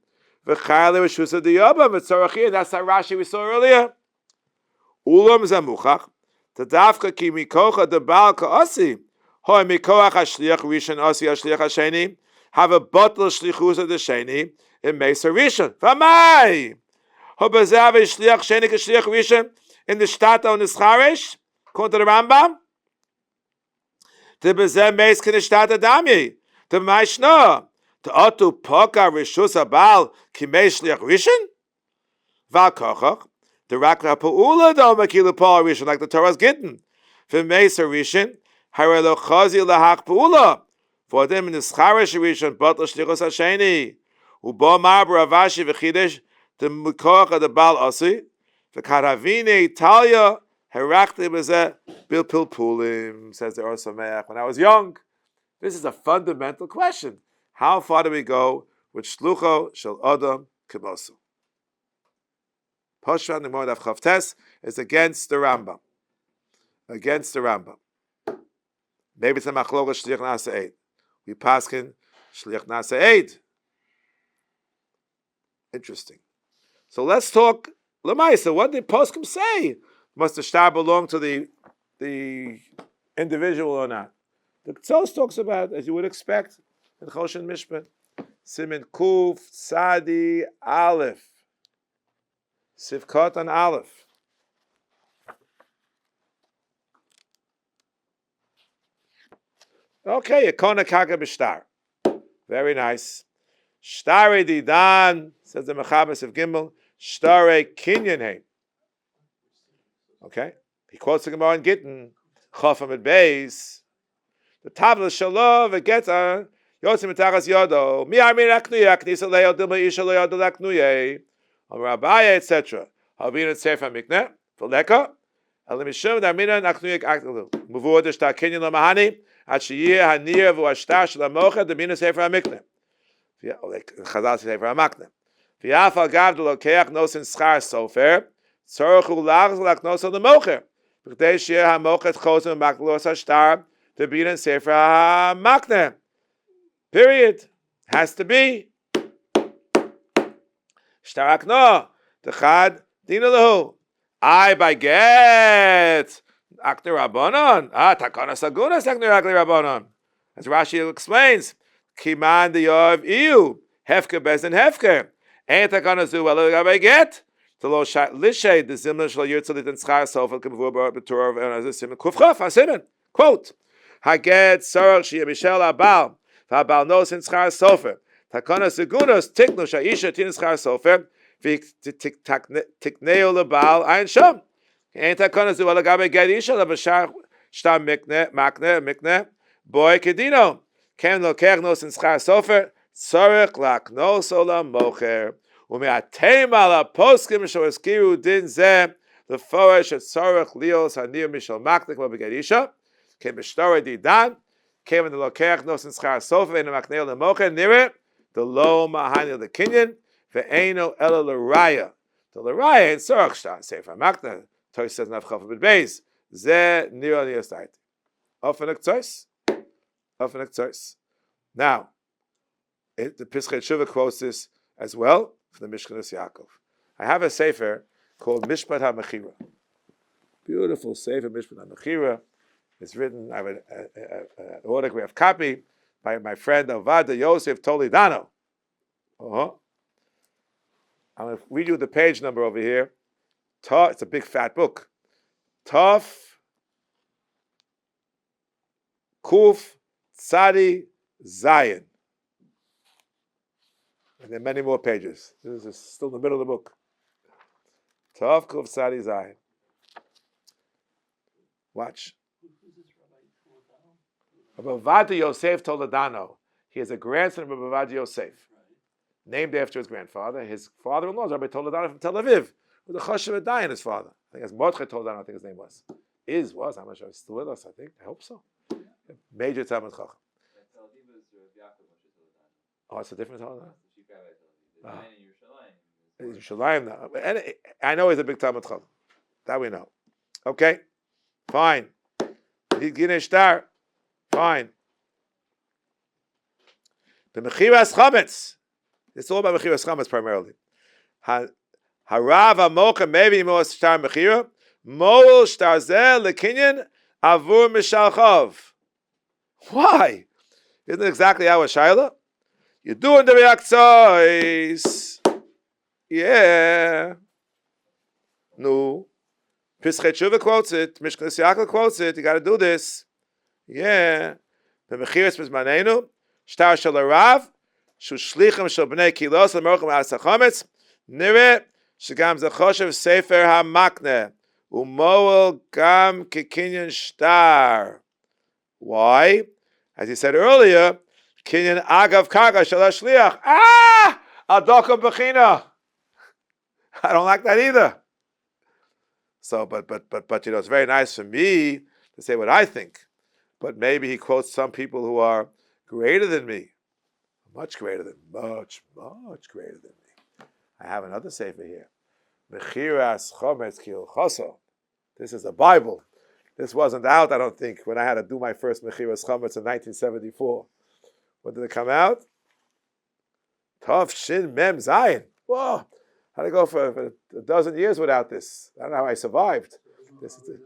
A: V'chayle rishusei the yaba v'tzorachiyah. That's that Rashi we saw earlier. Ulam zamuchach. The dafka ki mikocha the baal kaasi. Hoi mikoach hashliach rishon asi hashliach hasheni. Have a bottle shlichus of the sheni. It makes a rishon. V'mai. Ho bezav shliach sheni k'shliach rishon in the shtata on the scharish. According to the Rambam. The bezav meis k'nishtata damyi. The maishna. The otu poka rishus abal ki meis shliach rishon. Val kochach. The rakna pa'ula do makilu paul rishon like the Torah's gittin. V'meis a rishon. Harelo chazi lahach pa'ula. For them in the scharish rishon bottle shlichus hasheni. Ubo marber avashi v'chidesh the mikoach of the bal asi. V'karavine Italia herakti b'zeh bil pilpulim, says the Or Sameach. When I was young, this is a fundamental question. How far do we go with shlucho shel adam kimosu? Poshvan the Moed of Chavtes is against the Rambam. Against the Rambam. Maybe it's a machlokas shliach nasa eid. We paskin shliach nasa eid. Interesting. So let's talk Lamaisa. What did poskim say? Must the shtar belong to the individual or not? The Tzos talks about, as you would expect, in Choshen Mishpat, Simin Kuf Sadi Aleph, Sivkot and Aleph. Okay, Yekona Kaga B'Shtar. Very nice. Shtare Didan, says the Mechabes of Gimel, Shtare Kinyan Heim. Okay? He quotes the Gemara in Gittin, Chofam at Beis. The Tavla Shalov, it gets on, Yotzim Mitaras Yodo, Mi Armin Aknuya, Knisa Leo Dilma Isha Leo Dilaknuye, Rabaya, etc. Havin at Sefer Mikne, Veleka, Elimishum, Darmina, Aknuya, Aknu, Muvur, the Shtar Kinyan Lamahani, Achiyah, Hanir, Vuashtar, Shalamocha, the Mina Sefer Mikne. Chazal Sefer HaMakne. V'yafal gav de lokeach nosin schar sofer, tzorchu lachz laknos on the mocher. B'chtei shir ha-mochet chosim maklos ha-shtar, to be in Sefer HaMakne. Period. Has to be. Shtar akno, t'chad dina lehu. I by get. Akne Rabbanon. Takana sagunas akne Rabbanon. As Rashi explains, Kiman the Yov Iu, Hefker Bez and Hefker. Ain't I gonna do well I get? The Lo Lishay, the Zimmer Shal Yurtzalit and Schar Sofel Kavur Betur and as a Simon Kufchaf, a Simon. Quote Haget Sarach Shia Michel Abal, Fabal Nos in Schar Sofer, Takana Segunos, Tikno Shaisha Tin Schar Sofer, Vik Tikneo Labal, Ein Shom. Ain't I gonna do well I get Isha, the Bashar Shtam Mikne, Boy Kedino. Ken lo kernos in schar sofer tzorech laknos olam mocher umeatem ala poskim shoeskiru din zeh the foresh at tzorech lios hanir mishal maknik lo begerisha ken b'shtorei didan ken lo kernos in schar sofer in maknei olam mocher nire the lo mahani the kinyan ve'eno ela l'raya the l'raya in tzorech shtar sefer makna Toy says nafchaf b'beis zeh nira niyasayit often ektzos. Now, the Pischei Tshuva quotes this as well from the Mishkanos Yaakov. I have a sefer called Mishpat HaMechira. Beautiful sefer, Mishpat HaMechira. It's written, I have an autographed copy by my friend Avada Yosef Toledano. I'm going to read you the page number over here. It's a big fat book. Tov Kuf Tzadi Zion. And there are many more pages. This is still in the middle of the book. Tov Kuf Tzadi Zion. Watch. Rabbi Yosef Toledano. He is a grandson of Rabbi Yosef, named after his grandfather. His father-in-law is Rabbi Toledano from Tel Aviv, with a Choshev Dayan, his father. think as Mordecai told, I don't think his name was. Was, I'm not sure he's still with us, I think. I hope so. Major Talmud Chacham. Oh, it's a different Talmud? Yerushalayim now. And I know he's a big Talmud Chacham. That we know. Okay? Fine. Gine Shtar. Fine. The Mechiras Chametz. It's all about Mechiras Chametz primarily. Harav Amocha maybe Mo Shtar Mechira. Moel Shtar Zeh Lekinyan Avur Mishalchav. Why? Isn't it exactly how Shaila? You're doing the reactions. Yeah. No. Pischei Tshuva quotes it. Mishkas Yaakov quotes it. You got to do this. Yeah. The Mechiras Mizmanenu. Shtar Shel Rav. Shu Shlichim Shel Bnei Kilos L'Merchim Asachametz. Nire. Shegam Zechoshev Sefer HaMakne. Umoel Gam Kekinyan Shtar. Why? As he said earlier, Kinyan Agav Karga Shel HaShliach. Adokam Bechina. I don't like that either. So, but it's very nice for me to say what I think. But maybe he quotes some people who are greater than me, much greater than me. I have another sefer here. Mechiras Chometz Kilchoso. This is a Bible. This wasn't out, I don't think, when I had to do my first Mechiras Chometz in 1974. When did it come out? Tov Shin Mem Zayin. Whoa. I had to go for a dozen years without this. I don't know how I survived. This is it.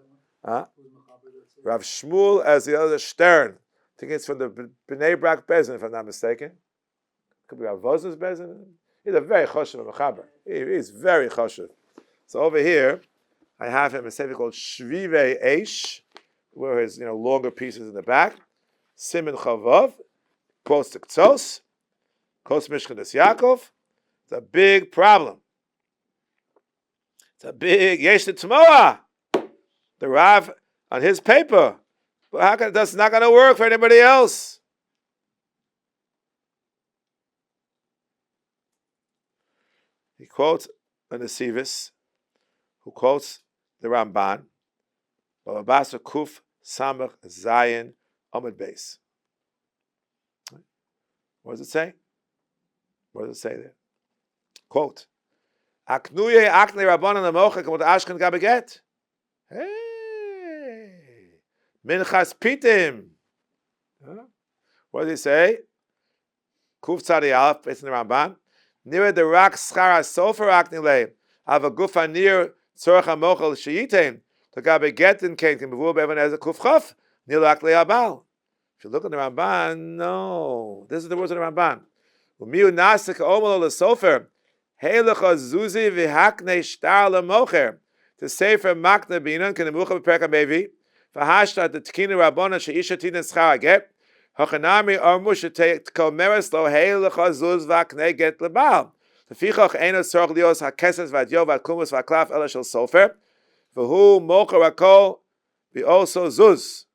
A: Rav Shmuel as the other Stern. I think it's from the Bnei Brak Bezin, if I'm not mistaken. Could be Rav Voz's Bezin. He's a very choshev mechaber. He's very choshev. So over here, I have him a sefer called Shvive Eish, where his longer pieces in the back. Simin Chavav, quotes the Ktos, quotes Mishkadas Yaakov. It's a big problem. It's a big Yesh T'moa. The Rav on his paper. But how can that's not going to work for anybody else? He quotes a Nesivis, who quotes the Ramban, Bababasa Kuf Samach Zayin Amud Beis. What does it say? What does it say there? Quote, Aknuye Akne Rabbanan Lamocha Kamot Ashken Gabaget. Hey, Minchas Pitim. What does he say? Kuf Tzadi Alf, it's in the Ramban. Near the Rak Schara Sofer Aknile, have a Gufa near Tzorach HaMochel Sheyitain, to Gabaget in Kain, can be Vu Bevan as a Kuf Chaf, Nil Akle Abal. If you look at the Ramban, no. This is the words of the Ramban. Umiu Nasik Omol Sofer. Heilecha Zuzi v'hakne shtar lemocher. To say for makne binan can emucha b'perka bevi. V'hashta the tkina rabbona sheisha tinan schar get. Hachanami armu shetei kol meres lo heilecha zuz v'hakne get lebal. V'fichach eino tzorach lios hakeses v'adyo v'akumus v'aklaf ela shel sofer. V'hu mocher akol v'oso zuz.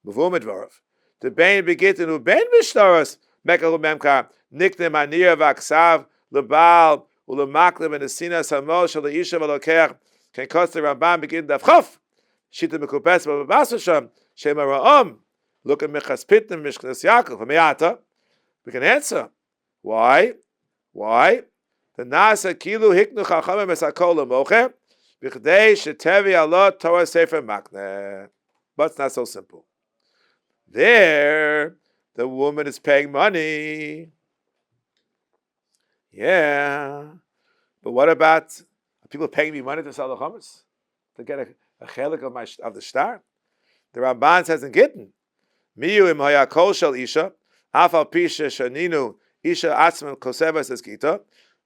A: B'vu midvarav. The bein begitin u'bein b'shtaros mekal u'memkar. Nikne manir v'aksav. Lebal ulemaklim and the sinas hamol shel leisha v'lokeach can cost the Ramban begin dafchaf shita mekupes b'basasham shema ra'am look at Mechas Pitnim Mishkas Yaakov Miata. We can answer why the nasa kilu hiknu chachamim esakol lemocher b'chdei shetevi Allah Torah Sefer Makne, but it's not so simple. There the woman is paying money. Yeah, but what about people paying me money to sell the chametz to get a chelik of the star? The Ramban says in Gittin, "Miyu im hayakol shel isha, afal pisha shaninu isha atzman koseva says Gita,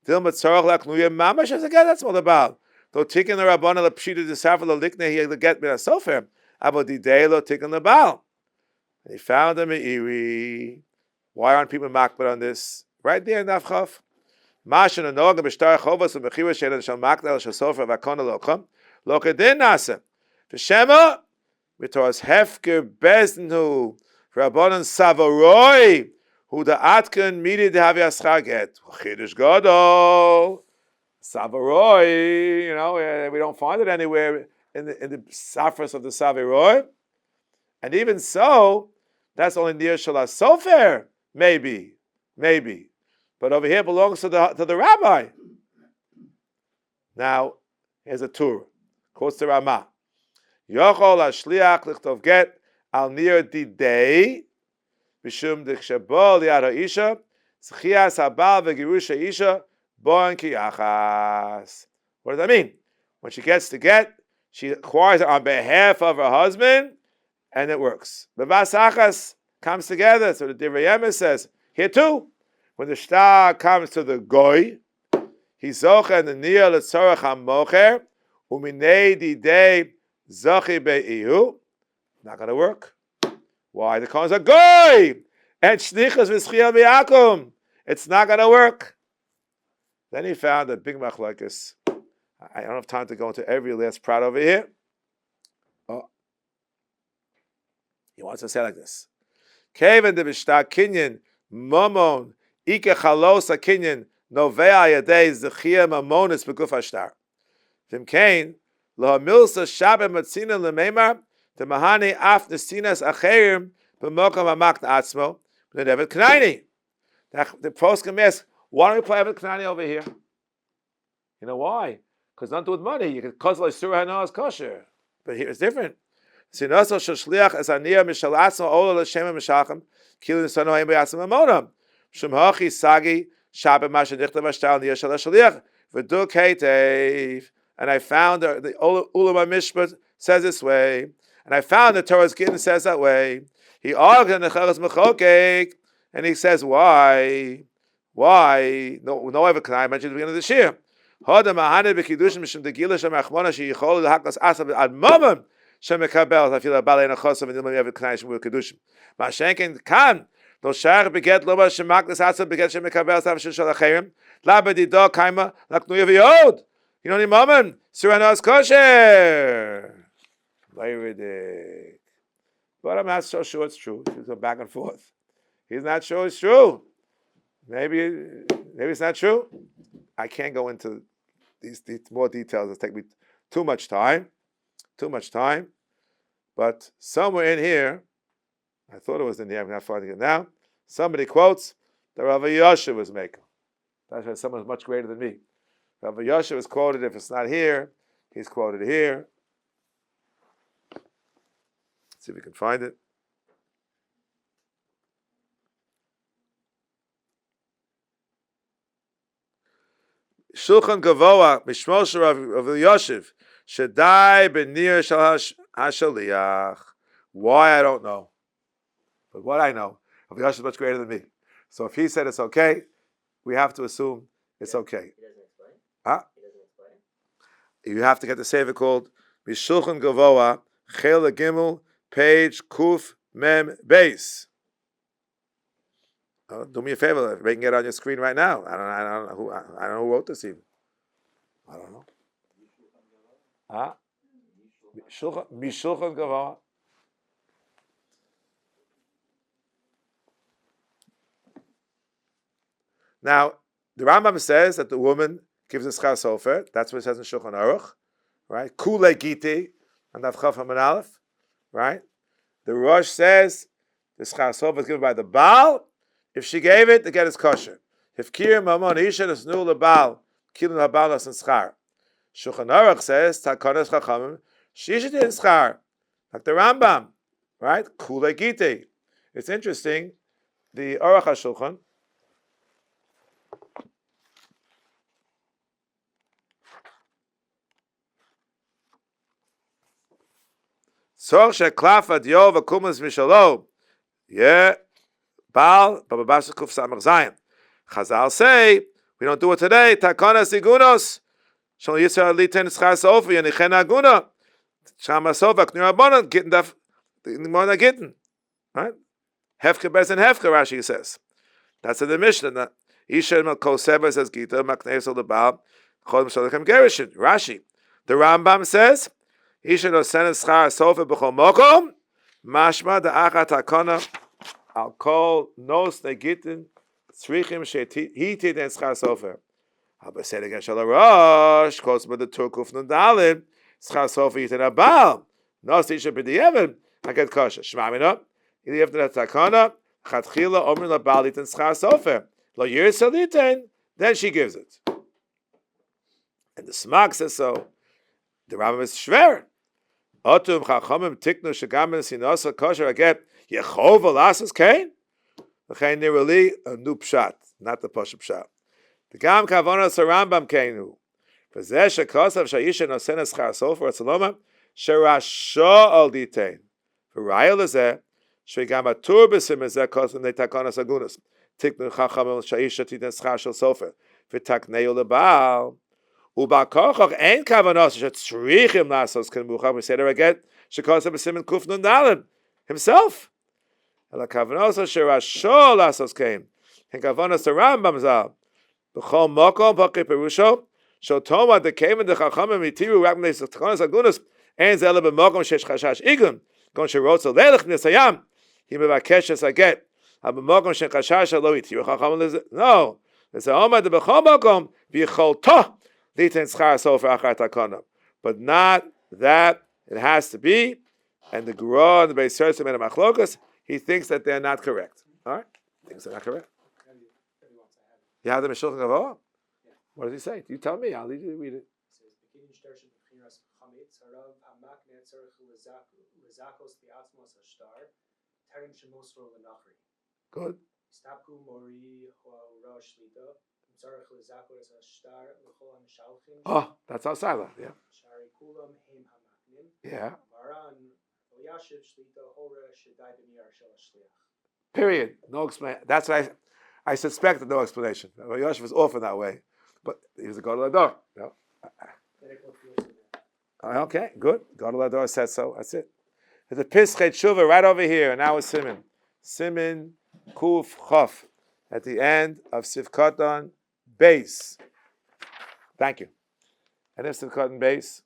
A: dilma tzarach laknuya mamash as again that's what about. Though tikkun the Rabbana la pshita desafer la likne he get me a sofer, abo didei lo tikkun the baal." And he found him Iri. Why aren't people makbid on this? Right there in Nafchaf. Mashin and Noga Bishtar Chovas and Mechiva Shelan Shal Makdal Shal Sofer Vakona Lokam Lokadin Nasa V'Shema V'Toras Hefker Beznu Rabbanan Savaroi Hu Da Atkan Midi De Havi Aschar Get Chidush Gadol. Savaroi, we don't find it anywhere in the Safras of the Savaroi. And even so, that's only near Shalas Sofer, maybe. But over here belongs to the rabbi. Now, here's a tour. Quotes the Ramah. Yochol hashliach lichtov get al nir didei b'shum d'chshabo liad ha'isha zchias habal v'girush ha'isha bon kiyachas. What does that mean? When she gets to get, she acquires it on behalf of her husband, and it works. B'vasachas comes together. So the Divrei Yemes says, here too, when the shtar comes to the goy, he's zocha and the nir l'tzorach ha'mocher u'minei didei Zachi be'ihu, not going to work. Why? The Kohen's a goy, and shlichus v'schiyah v'yakum. It's not going to work. Then he found a big machlokes. I don't have time to go into every last prat over here. Oh, he wants to say like this: Kevin de b'shtar kinyan mamon ike chalos a kinyan novea yadei zechiyah mamonis beguf hashtar. Vim kain. Lo milsa shabem matzina lememar the mahani af nesinas acherim b'mokam hamak atzmo b'nevet knani. The poskim asks, why don't we play Evet Knani over here? You know why? Because nothing with money. You can cause like surah hana is kosher, but here it's different. Sinaso shliach as aniyah mishal atzmo ola l'shem mishachem kilu nisano haim b'atzmo amonam shum hachi sagi shabem masha dichtav ashtal niyah shal shliach v'du keitev. And I found the Ulama Mishpat says this way, and I found the Torah's Gittin says that way. He argued in the Cheres Mechokek, and he says, why? No ever can I mention the beginning of the Shir. Hoda mahane b'kidushim mishum degila shem achmona sheyichol l'haklas asab ad momam shem mekabel afil abalei nachosav and ilmam yevet knai shem v'kidushim. Mashenkin kan lo shach beget loba shem maklas asab beget shem mekabel sav shel shalacherim la b'dido kaima laknuya v'yod. You know, Imam, Surah's kosher. Very ridiculous. But I'm not so sure it's true. He's going back and forth. He's not sure it's true. Maybe it's not true. I can't go into these more details. It'll take me too much time. But somewhere in here, I thought it was in here. I'm not finding it now. Somebody quotes that Rav Yosha was making. That's why someone is much greater than me. Rav Yosha is quoted, if it's not here, he's quoted here. Let's see if we can find it. Shulchan Gavoa, Mishmoshe Rav Yoshev, Shadai Benir Shal HaShaliach. Why, I don't know. But what I know, Rav Yoshev is much greater than me. So if he said it's okay, we have to assume it's okay. Huh? You have to get the sefer called Mishulchan Gavoa, Chel Gimel, page Kuf Mem Beis. Do me a favor, if you can get it on your screen right now. I don't know who wrote this even. I don't know. Huh? Mishulchan Gavoa. Now, the Rambam says that the woman gives a schar sofer. That's what it says in Shulchan Aruch, right? Kule giti, and Avchav Haman Aleph, right? The Rosh says the schar sofer is given by the Baal. If she gave it, the get is kosher. If kir mamon isha is nu lebal, kilin habal as schar. Shulchan Aruch says takonas chachamim shisha did schar, like the Rambam, right? Kule giti. It's interesting. The Aruch HaShulchan. So sheklaf adiyov akumas mishalo. Yeah, Baal bababas kuf samach zayin. Chazal say we don't do it today. Takana sigunos shal yisrael liten schar sofi and ichen aguna shama sofa knir abonon gitten daf mona gitten. Right? Hefka bez and hefka. Rashi says that's in the Mishnah. Isha Malko Seba says Gita Makneso the Baal Chodim Shalachem Gerishin. Rashi. The Rambam says Isha no senes schar sofa b'chol mokom mashma da'achat hakona al kol nos negitin tzrichim shehitit and schar sofa. Aber say again Shalarosh, quotes by the Turkuf Nandalid, Schar Sofer Yitin Abal. No station b'di'evet. I get kosher. Shmamina. Either after the takana, chatchila omer labal yitin schar sofer. Lo yirsel yitin. Then she gives it. And the Smag says so. The Rambam is shver. Otum chachamim tiknu shegamin sinasa kosher aget yechov alasus kain. L'chein nirali a new pshat, not the pashup pshat. The gam kavonas Rambam kainu. V'zeh shekosav shayisha nosen schar sofer atzaloma sherasho al ditain. V'raya lezeh shegam atur b'sim ezeh kosav neitakonas agunas. Tiknu chachamim shayisha titen schar shel sofer. V'takneu lebal. Ubakochach ein kavanos shetzrichim lasos ken muchach v'seder aget shekosav b'sim kuf nun daled himself. Ela kavanos sherasho lasos ken. Ken kavanos the Rambam zal. B'chol mokom paki perusho. Shotoma the came in the chachamim itiru rakmei takonas agunas. And zela b'mokom shesh chashash igum. Gon sherotzel leilach nisayam. He mevakesh es aget. B'mokom shesh chashash lo itiru chachamim. No. It's a omad the b'chol mokom v'yichol toh. But not that it has to be, and the Gura and the Beis Yosef and the Machlokas, he thinks that they're not correct. All right, thinks they're not correct. You have the Meshulchan Gavoah? What does he say? You tell me. I'll leave you to read it. Good. Oh, that's outside. Yeah. Yeah. Period. No explanation. That's what I suspected. No explanation. Yosef was often that way, but he was a Gadol Hador. No. Okay, good. Gadol Hador said so. That's it. There's a Pischei Tshuva right over here, and now it's Simin. Simin Kuf Chof at the end of Sivkoton Base. Thank you. And if Sivkoton Base,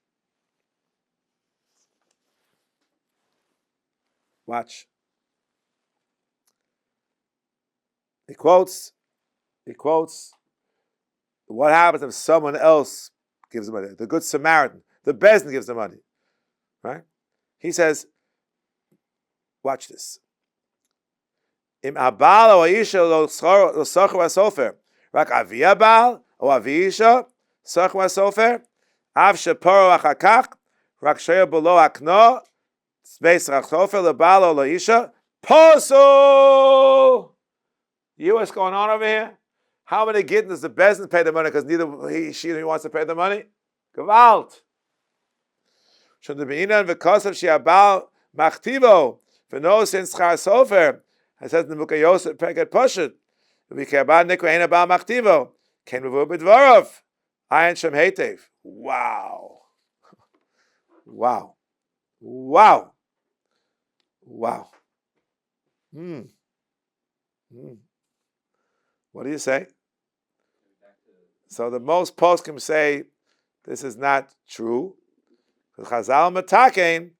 A: watch. He quotes, what happens if someone else gives the money? The Good Samaritan, the Bezdin gives the money. Right? He says, watch this. Im abal o isha lo socher sofer, rak avi abal o avi isha socher sofer, av sheporo achakach, rak sheya below akno, space rak sofer lebal o lo isha, poso. You know what's going on over here? How many gittin does the Bezdin pay the money because neither she wants to pay the money? Gewalt. Shon de beinan v'kosav she abal machtivo v'no sin schar sofer. I said in the book of Yosef, Peget Poshet, we care about Nikra Ein Abal Machtivo, Ken Revu B'Dvarov, Ayin Shem Heitev. Wow. Wow. Wow. Wow. What do you say? So the most poskim say this is not true. Because Chazal Matakein,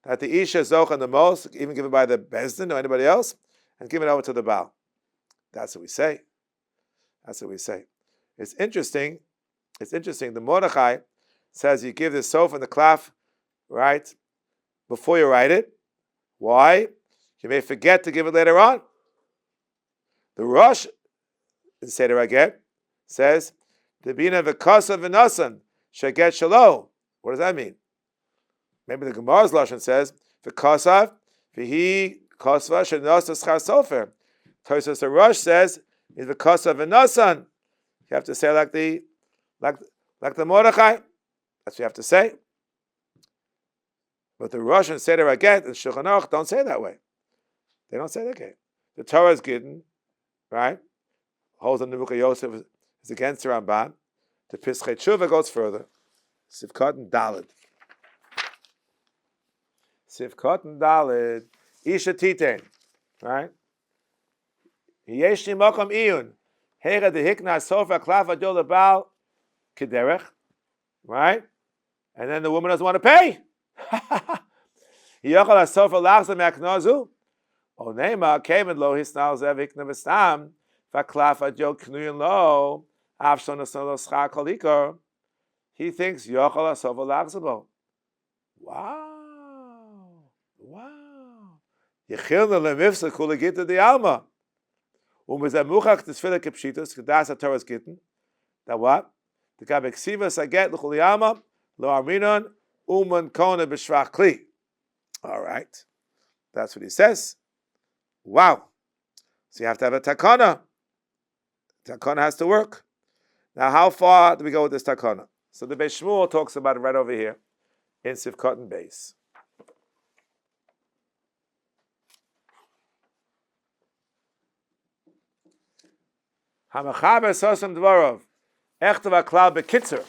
A: that the Isha is Zocha the most, even given by the Bezdin or anybody else, and give it over to the Baal. That's what we say. That's what we say. It's interesting. The Mordecai says you give the sofa and the klaf, right, before you write it. Why? You may forget to give it later on. The Rosh in Seder Aget says, the bina v'kasa v'nasan shaget shalo. What does that mean? Maybe the Gemara's Lashon says, v'kasav v'hi Kosva shenas schar sofer. Tosfos the Rosh says is the kosav v'nasan. You have to say like the Mordecai. That's what you have to say. But the Rosh and Seder Aget and Shulchan Aruch don't say that way. They don't say that way. The Torah is given, right? Holds on the book of Yosef is against the Ramban. The Pischei Tshuva goes further. Sivkot Daled. Sivkot Daled. Isha Titen, right? Yeshli Mokom Iyun. Hera de Hikna Sofa Klafa Dol Baal Kederech, right? And then the woman doesn't want to pay. Yochal Sofa Lachza Maknozu. Onema came and lo hisnal zev hikna v'stam. Vaklafa jo knuyin lo. He thinks yochal asova lachzabo. Wow. Yechilna lemifsa kula gita di alma. Muchach tesfila kepshitus kedas ataras gitten. That what? The gabeksiva saget l'chuli alma lo arminon uman kona b'shvach kli. All right, that's what he says. Wow. So you have to have a takana. Takana has to work. Now, how far do we go with this takana? So the Beis Shmuel talks about it right over here in Sivkot and Beis. Hamachaber sosam dvarov echtav aklal bekitzer.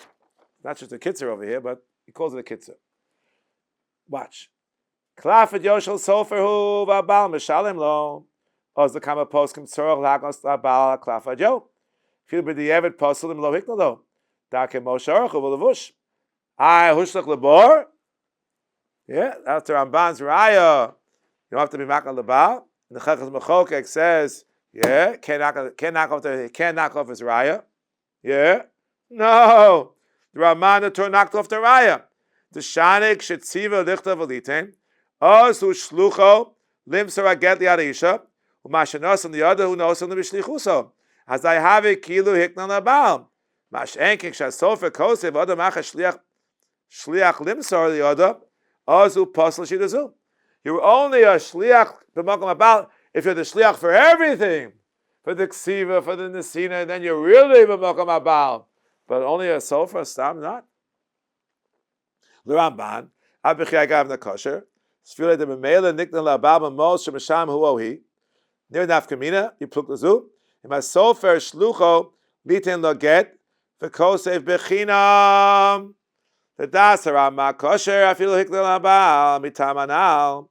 A: Not just a kitzer over here, but he calls it a kitzer. Watch. Klafet yoshel sofer hu v'abal mishalim lo. Oz the kama poskim tzorach lagos l'abal klafet yo. Fil b'di'evet poselim lo hikna lo. Dake Moshe Aruch v'levush. I hushlach lebor. Yeah, that's the Ramban's raya. You don't have to be makal lebal. And the Chachas Mechokek says, yeah, can't knock off his raya. Yeah, no. The Ramban the Torah knocked off the raya. The shanik shetziva lichta v'liten. Oz hu shlucho limsar aget liad isha. U'mashanos and the other who knows him to be shlichuso. As I have it kilu hikna labal. Mashenking shasofer kosev other macha shliach limsar the other. Oz hu posel shidazu. You're only a shliach b'makom abal if you're the shliach for everything, for the ksiva, for the nesina, then you're really b'makom abal. But only a sofer, stam not. The Ramban, Abichai Gav na kosher, Sfila de Memela Nikna Labal Mamos Shemasham Huohi, Near Nafkamina, you pluk the zoo, and my sofer Shlucho, Litin Loget, V'kosev Bechinam, the Dasar Ma kosher, I feel Hikna Labal, Mitamanal,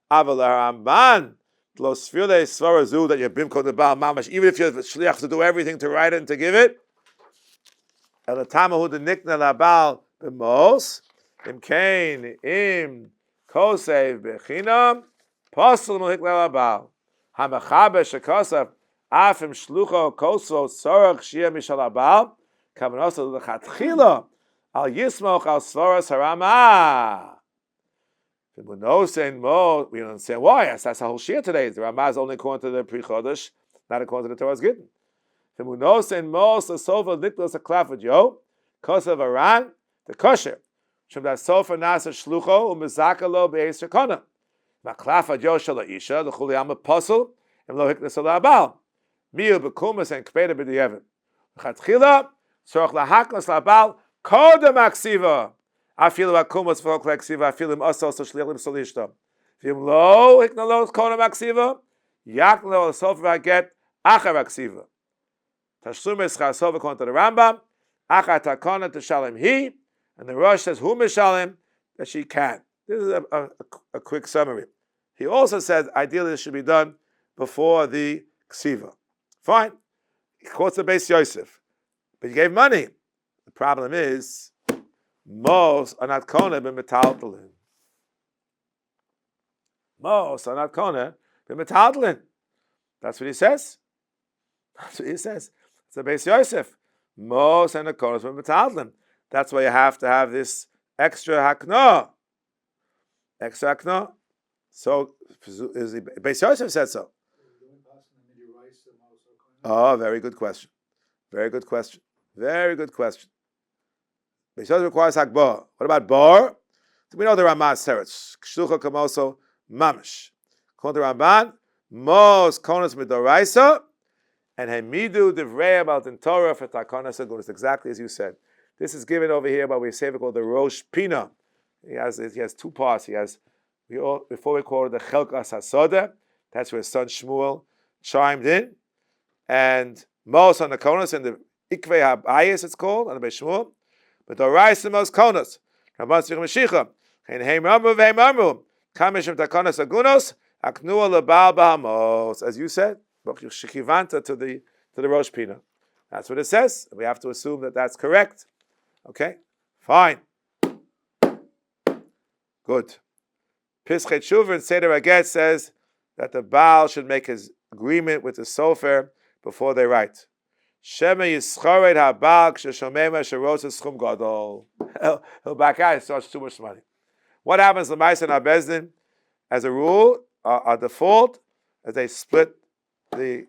A: Avala Ramban, Los Sfila Svara Zoo, that you're Bimko the Baal Mamash, even if you're the Shliach to do everything to write it and to give it, El Tamahu the Nikna Labal B'mos, Im Kain Im Kosev Bechinam Posel Mohik Labal Hamachabe Shekosav Afim Shlucho Koso Sorach Shia Mishalabal Kavanosa Lechatchila Al Yismoch Al Svoras Harama. We don't understand why. That's the whole Shia today. The Ramah is only according to the Pri Chodesh, not according to the Torah's Gittin. V'munosein mos l'sofa niklos haklafet yo kosav aran the kosher shem da sofa nasa shlucho u'mezaka lo be'eser kona maklafet yo shel ha'isha l'chuli am apostle and lo hiknes ala abal miu b'kumas and kpeda b'di'evin l'chatchila tzorach lahaknos la'abal kodem aksiva afilu akumas v'hok l'aksiva afilu osos shliachim solishta v'im lo hikna lo kodem aksiva yak lo sofa v'haget achar aksiva. Tashlumis chasov according to the Rambam, achat takana to shalem he, and the Rosh says who mishalim that she can. This is a quick summary. He also said ideally this should be done before the ksiva. Fine. He quotes the Beis Yosef, but he gave money. The problem is most are not kona b'metaltalin. Most are not kona b'metaltalin. That's what he says. That's what he says. It's the Beis Yosef. Most and the konos from metaltalin. That's why you have to have this extra hakna. Extra hakna. So Beis Yosef said so. Oh, very good question. Very good question. Very good question. Beis Yosef requires hakba. What about bar? So we know the Ramah teretz. Kshlucha kamoso mamish. According to Ramban, most konos midoraisa. And Hamidu divrei about in Torah for takana segunas, exactly as you said. This is given over here by we say called the Rosh Pina. He has two parts. He has before we call it the Chelkas Hasoda. That's where his son Shmuel chimed in, and Mos on the konos and the Ikvei Habayis it's called on the Beis Shmuel. But the Rais the most konos. Rabban Tzich Mashiach and Heimamu v'Heimamu Kamishim takana segunos aknua lebal b'hamos, as you said. Shekivanta to the Rosh Pina. That's what it says. We have to assume that that's correct. Okay, fine, good. Pischei Tshuva and Seder Aget says that the Baal should make his agreement with the Sofer before they write. Shema yischored habal k'sheshomema sherosa schum gadol. He'll back out. He starts too much money. What happens to Ma'aser and Bezdin? As a rule, a default, is they split the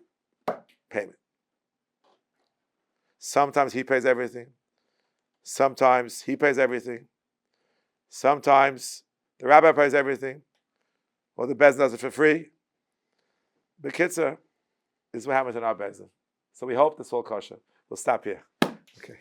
A: payment. Sometimes he pays everything. Sometimes he pays everything. Sometimes the rabbi pays everything. Or the Bezdin does it for free. Bekitzer is what happens in our Bezdin. So we hope this will kosher. We'll stop here. Okay.